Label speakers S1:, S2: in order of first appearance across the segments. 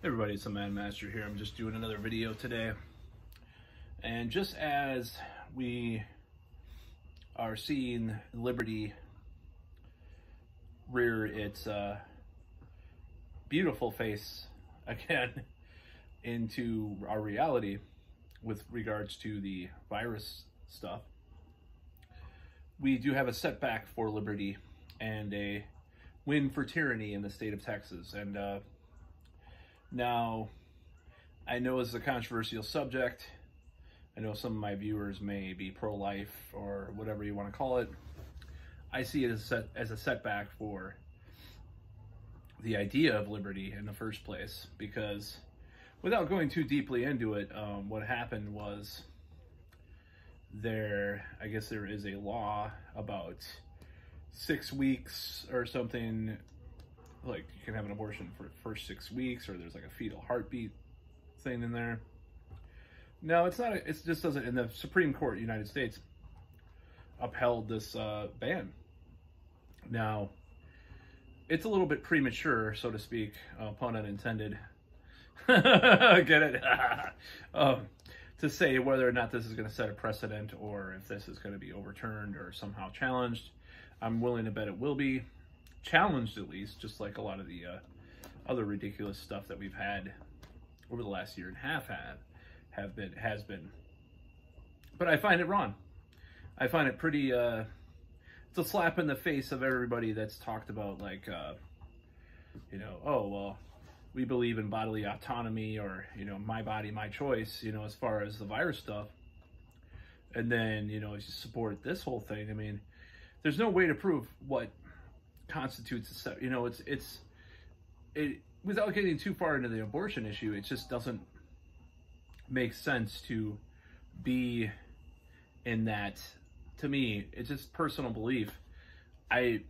S1: Everybody, it's the Man Master here. I'm just doing another video today. And just as we are seeing liberty rear its beautiful face again into our reality with regards to the virus stuff, we do have a setback for liberty and a win for tyranny in the state of Texas. And now, I know it's a controversial subject. I know some of my viewers may be pro-life or whatever you want to call it. I see it as a setback for the idea of liberty in the first place, because without going too deeply into it, what happened was I guess there is a law about 6 weeks or something, like you can have an abortion for the first 6 weeks, or there's like a fetal heartbeat thing in there. No, it's not. It just doesn't. And the Supreme Court of the United States upheld this ban. Now, it's a little bit premature, so to speak, pun unintended. Get it? To say whether or not this is going to set a precedent or if this is going to be overturned or somehow challenged. I'm willing to bet it will be challenged, at least, just like a lot of the other ridiculous stuff that we've had over the last year and a half has been. But I find it wrong. I find it pretty it's a slap in the face of everybody that's talked about, like you know, oh well, we believe in bodily autonomy, or, you know, my body, my choice, you know, as far as the virus stuff. And then, you know, you support this whole thing. I mean, there's no way to prove what constitutes a set, you know, it without getting too far into the abortion issue, it just doesn't make sense to be in that. To me, it's just personal belief. I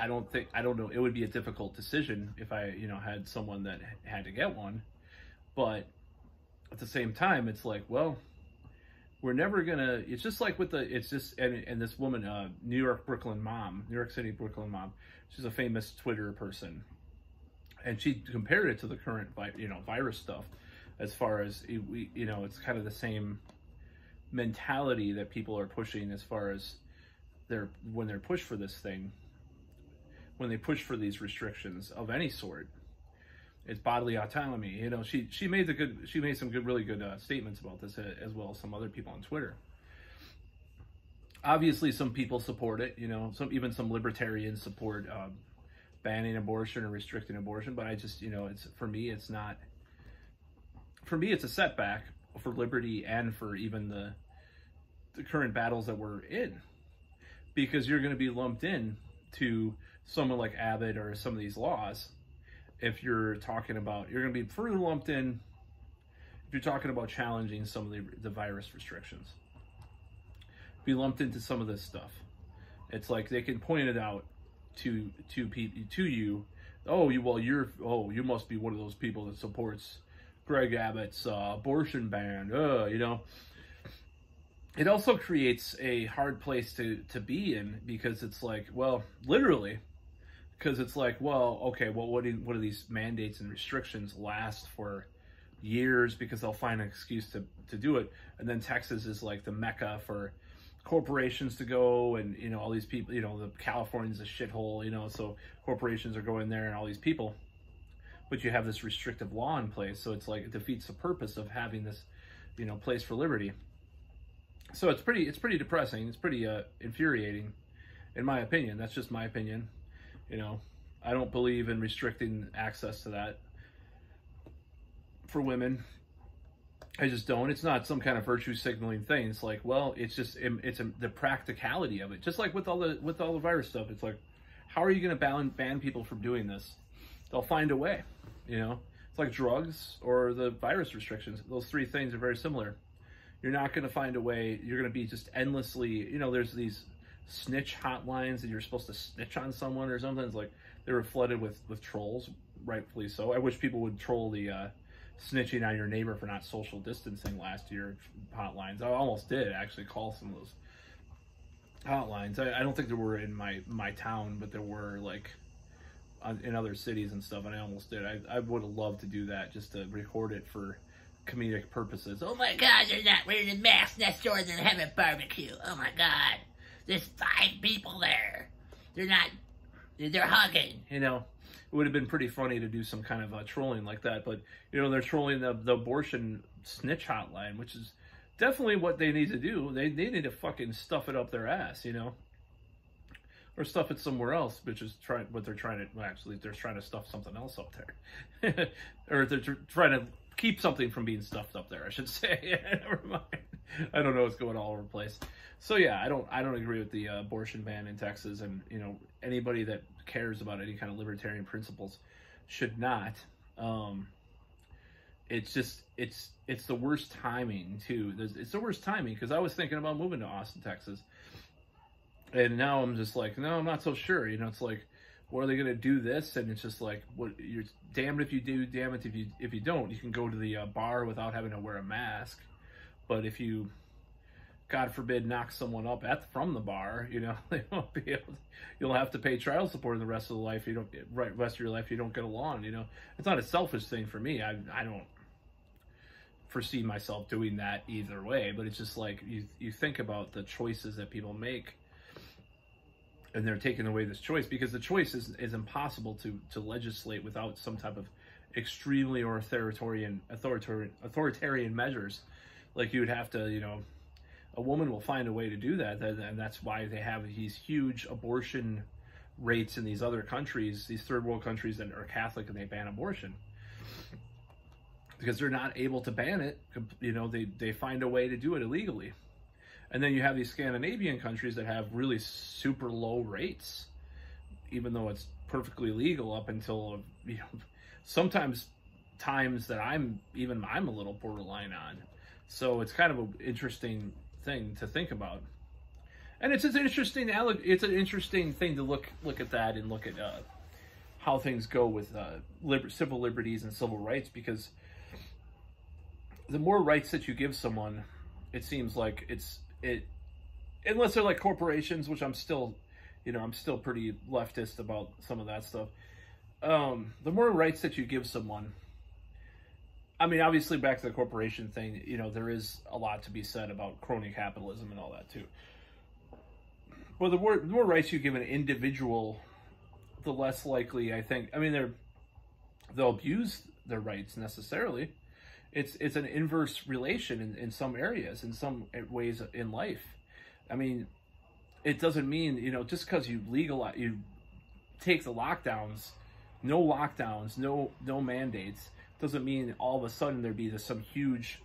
S1: don't know, it would be a difficult decision if I, you know, had someone that had to get one, but at the same time, it's like, well, we're never gonna, it's just like with and this woman, New York City Brooklyn mom, she's a famous Twitter person, and she compared it to the current, you know, virus stuff, as far as, you know, it's kind of the same mentality that people are pushing as far as when they're pushed for this thing, when they push for these restrictions of any sort. It's bodily autonomy. You know, she made some really good statements about this, as well as some other people on Twitter. Obviously, some people support it. You know, even some libertarians support banning abortion or restricting abortion. But I just, you know, for me, it's a setback for liberty and for even the current battles that we're in, because you're going to be lumped in to someone like Abbott or some of these laws. If you're talking about, you're going to be further lumped in if you're talking about challenging some of the virus restrictions. Be lumped into some of this stuff. It's like they can point it out to you. Oh, you must be one of those people that supports Greg Abbott's abortion ban. You know, it also creates a hard place to be in, because it's like, well, literally. Because it's like, well, okay, well, what do these mandates and restrictions last for years, because they'll find an excuse to do it. And then Texas is like the mecca for corporations to go, and, you know, all these people, you know, the California's a shithole, you know, so corporations are going there and all these people. But you have this restrictive law in place, so it's like it defeats the purpose of having this, you know, place for liberty. So it's pretty depressing. It's pretty infuriating, in my opinion. That's just my opinion. You know, I don't believe in restricting access to that for women. I just don't. It's not some kind of virtue signaling thing. It's like, well, it's just the practicality of it. Just like with all the virus stuff, it's like, how are you going to ban people from doing this? They'll find a way. You know, it's like drugs or the virus restrictions. Those three things are very similar. You're not going to find a way. You're going to be just endlessly, you know, there's these snitch hotlines and you're supposed to snitch on someone or something. It's like they were flooded with trolls, rightfully so. I wish people would troll the snitching on your neighbor for not social distancing last year hotlines. I almost did actually call some of those hotlines. I don't think there were in my town, but there were like in other cities and stuff, and I almost did. I would have loved to do that, just to record it for comedic purposes. Oh my God, they're not wearing a mask next door and they're having barbecue. Oh my God, there's 5 people there. They're hugging. You know, it would have been pretty funny to do some kind of trolling like that. But, you know, they're trolling the abortion snitch hotline, which is definitely what they need to do. They need to fucking stuff it up their ass, you know, or stuff it somewhere else, which is what they're trying to, well, actually, they're trying to stuff something else up there. Or they're trying to keep something from being stuffed up there, I should say. Never mind. I don't know what's going all over the place. So yeah, I don't agree with the abortion ban in Texas, and you know, anybody that cares about any kind of libertarian principles should not. It's just it's the worst timing too. It's the worst timing because I was thinking about moving to Austin, Texas, and now I'm just like, no, I'm not so sure. You know, it's like, what are they going to do this? And it's just like, what, you're damned if you do, damn it if you don't. You can go to the bar without having to wear a mask, but if you, God forbid, knock someone up from the bar, you know, they won't be able to, you'll have to pay child support in the rest of the life. Rest of your life, you don't get along. You know, it's not a selfish thing for me. I don't foresee myself doing that either way, but it's just like you think about the choices that people make, and they're taking away this choice because the choice is impossible to legislate without some type of extremely authoritarian measures. Like you would have to, you know, a woman will find a way to do that, and that's why they have these huge abortion rates in these other countries, these third world countries that are Catholic, and they ban abortion because they're not able to ban it. You know, they find a way to do it illegally. And then you have these Scandinavian countries that have really super low rates, even though it's perfectly legal up until, you know, sometimes times that I'm a little borderline on. So it's kind of an interesting thing to think about. And it's an interesting thing to look at that and look at how things go with civil liberties and civil rights, because the more rights that you give someone, it seems like unless they're like corporations, which I'm still pretty leftist about some of that stuff. The more rights that you give someone, I mean, obviously back to the corporation thing, you know, there is a lot to be said about crony capitalism and all that too. But the more rights you give an individual, the less likely, I think, I mean, they'll abuse their rights necessarily. It's an inverse relation in some areas, in some ways in life. I mean, it doesn't mean, you know, just because you take the lockdowns, no mandates, doesn't mean all of a sudden there'd be some huge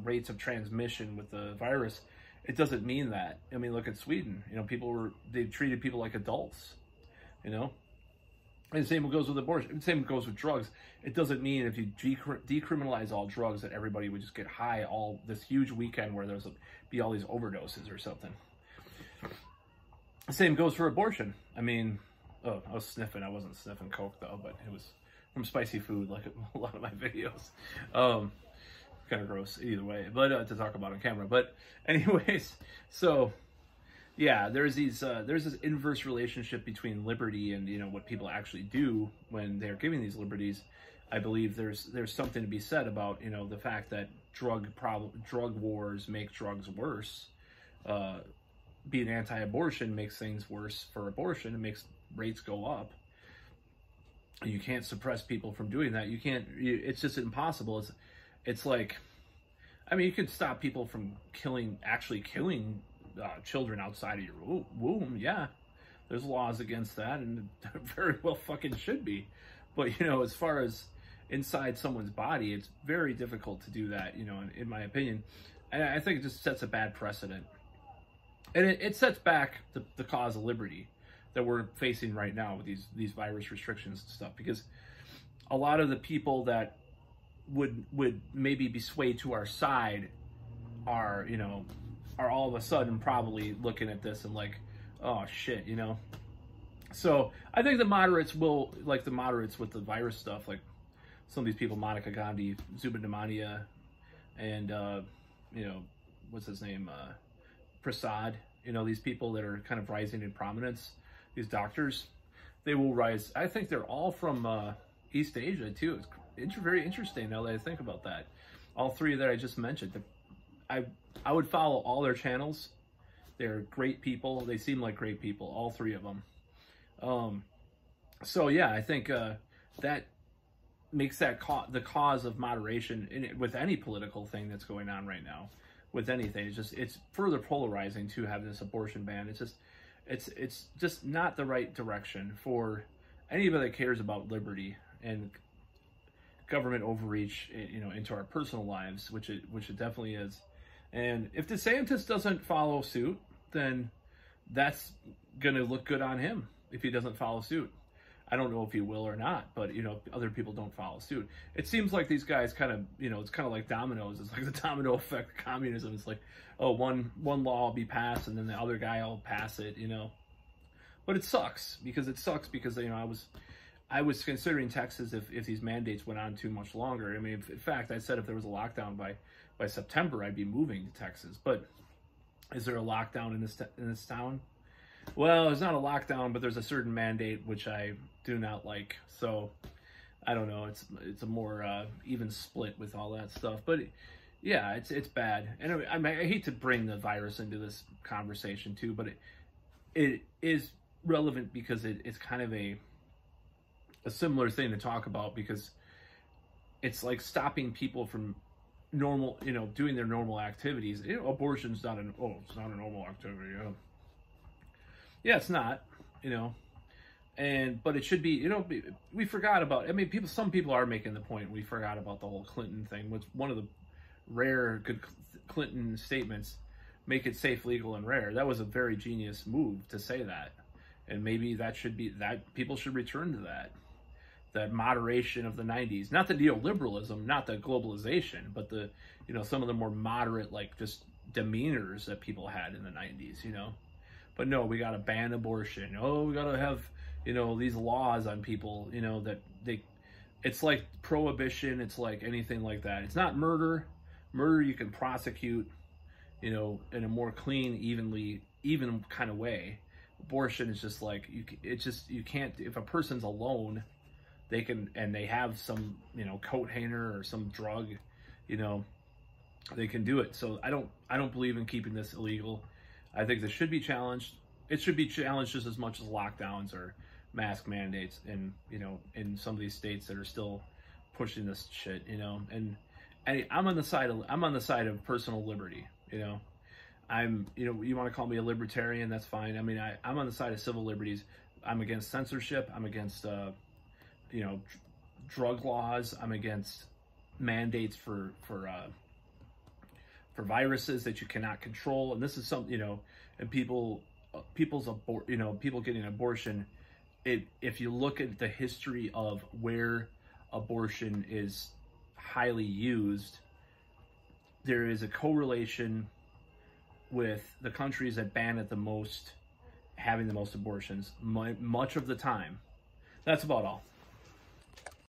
S1: rates of transmission with the virus. It doesn't mean that. I mean, look at Sweden. You know, they treated people like adults, you know. And the same goes with abortion. The same goes with drugs. It doesn't mean if you decriminalize all drugs that everybody would just get high all this huge weekend where there's be all these overdoses or something. The same goes for abortion. I mean, oh, I was sniffing. I wasn't sniffing coke though, but it was from spicy food, like a lot of my videos. Kind of gross either way, but to talk about on camera. But anyways, so yeah, there's this inverse relationship between liberty and, you know, what people actually do when they're giving these liberties. I believe there's something to be said about, you know, the fact that drug wars make drugs worse. Being anti-abortion makes things worse for abortion. It makes rates go up. You can't suppress people from doing that. You can't. It's just impossible. It's like, I mean, you could stop people from actually killing children outside of your womb. Yeah, there's laws against that, and there very well fucking should be. But, you know, as far as inside someone's body, it's very difficult to do that, you know, in my opinion. And I think it just sets a bad precedent. And it sets back the cause of liberty that we're facing right now with these virus restrictions and stuff. Because a lot of the people that would maybe be swayed to our side are all of a sudden probably looking at this and like, oh shit, you know. So I think the moderates will, like the moderates with the virus stuff, like some of these people, Monica Gandhi, Zubin Damania, and you know, what's his name, Prasad, you know, these people that are kind of rising in prominence, these doctors, they will rise. I think they're all from East Asia too. It's very interesting now that I think about that. All three that I just mentioned. I would follow all their channels. They're great people. They seem like great people, all three of them. So yeah, I think that makes that the cause of moderation with any political thing that's going on right now. With anything, it's further polarizing to have this abortion ban. It's just not the right direction for anybody that cares about liberty and government overreach, you know, into our personal lives, which it definitely is. And if DeSantis doesn't follow suit, then that's gonna look good on him if he doesn't follow suit. I don't know if he will or not, but, you know, other people don't follow suit. It seems like these guys kind of, you know, it's kind of like dominoes. It's like the domino effect of communism. It's like, oh, one law will be passed and then the other guy will pass it, you know. But it sucks because, you know, I was considering Texas if these mandates went on too much longer. I mean, in fact, I said if there was a lockdown by September, I'd be moving to Texas. But is there a lockdown in this town? Well, there's not a lockdown, but there's a certain mandate which I do not like. So I don't know. It's a more even split with all that stuff. But yeah, it's bad. And I hate to bring the virus into this conversation too, but it is relevant because it's kind of a similar thing to talk about, because it's like stopping people from normal, you know, doing their normal activities. You know, abortion's not it's not a normal activity. Yeah, it's not, you know, but it should be, you know, we forgot about, I mean, some people are making the point, we forgot about the whole Clinton thing, which one of the rare good Clinton statements, make it safe, legal, and rare. That was a very genius move to say that. And maybe that people should return to that moderation of the 90s, not the neoliberalism, not the globalization, but the, you know, some of the more moderate, like just demeanors that people had in the 90s, you know. But no, we got to ban abortion. Oh, we got to have, you know, these laws on people, you know, that it's like prohibition. It's like anything like that. It's not murder. Murder you can prosecute, you know, in a more clean, even kind of way. Abortion is just like, you can't, if a person's alone, and they have some, you know, coat hanger or some drug, you know, they can do it. So I don't believe in keeping this illegal. I think this should be challenged. It should be challenged just as much as lockdowns or mask mandates in, you know, in some of these states that are still pushing this shit, you know. And I'm on the side of personal liberty, you know. You know, you want to call me a libertarian, that's fine. I mean, I'm on the side of civil liberties. I'm against censorship. I'm against, you know, drug laws. I'm against mandates for viruses that you cannot control. And this is something, you know, and people getting abortion. If you look at the history of where abortion is highly used, there is a correlation with the countries that ban it the most having the most abortions much of the time. That's about all.